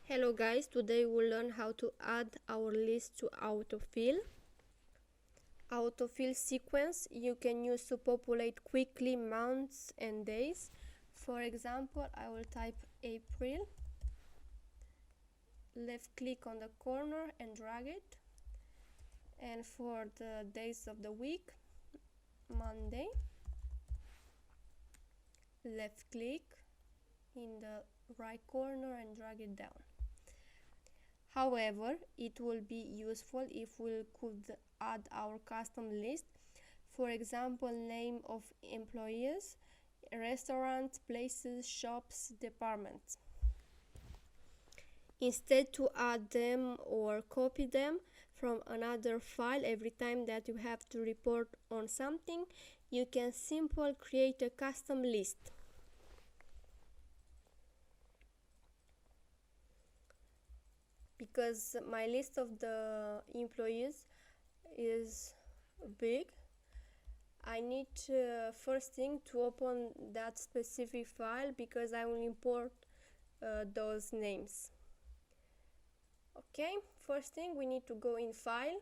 Hello guys, today we'll learn how to add our list to autofill. Autofill sequence you can use to populate quickly months and days. For example, I will type April, left click on the corner and drag it, and for the days of the week, Monday, left click in the right corner and drag it down. However, it will be useful if we could add our custom list, for example, name of employees, restaurants, places, shops, departments. Instead to add them or copy them from another file every time that you have to report on something, you can simply create a custom list. Because my list of the employees is big, I need first thing to open that specific file because I will import those names. Okay, first thing we need to go in File,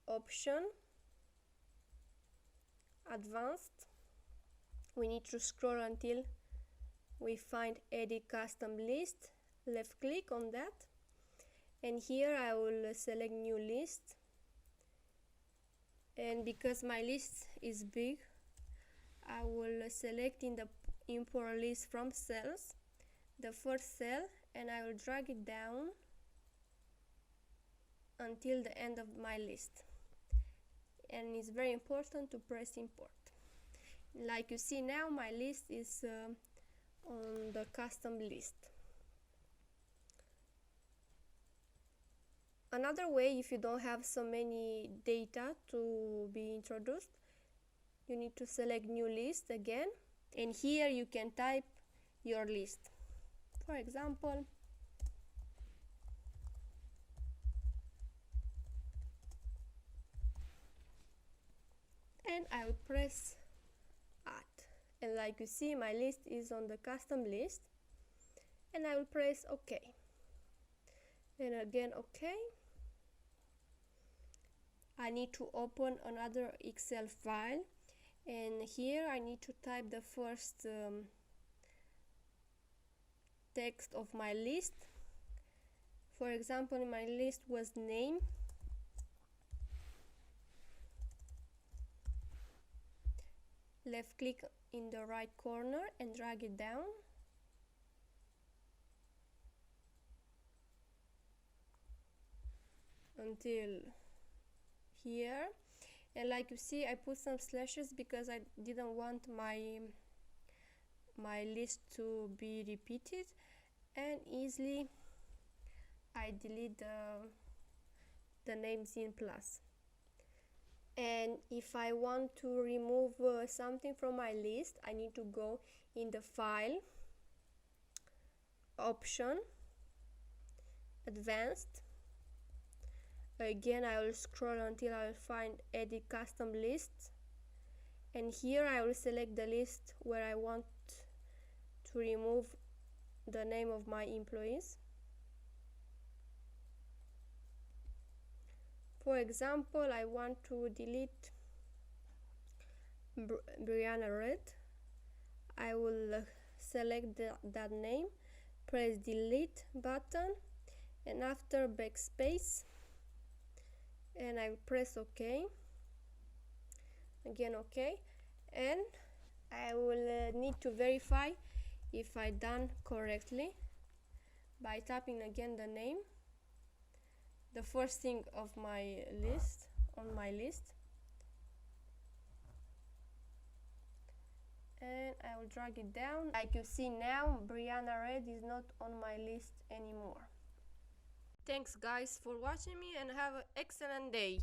Option, Advanced. We need to scroll until we find Edit Custom List. Left click on that, and here I will select New List, and because my list is big, I will select in the Import List from Cells the first cell, and I will drag it down until the end of my list, and it's very important to press Import. Like you see now, my list is on the custom list. Another way, if you don't have so many data to be introduced, you need to select New List again, and here you can type your list. For example, and I will press Add, and like you see, my list is on the custom list, and I will press OK, and again OK. I need to open another Excel file, and here I need to type the first text of my list. For example, my list was name, left click in the right corner and drag it down, until here, and like you see, I put some slashes because I didn't want my list to be repeated, and easily I delete the names in plus. And if I want to remove something from my list, I need to go in the File, Option, Advanced. Again, I will scroll until I will find Edit Custom List, and here I will select the list where I want to remove the name of my employees. For example, I want to delete Brianna Red. I will select that name, press Delete button, and after backspace, and I will press OK, again OK, and I will need to verify if I done correctly by tapping again the name, the first thing of my list, on my list, and I will drag it down. Like you see now, Brianna Red is not on my list anymore. Thanks guys for watching me, and have an excellent day.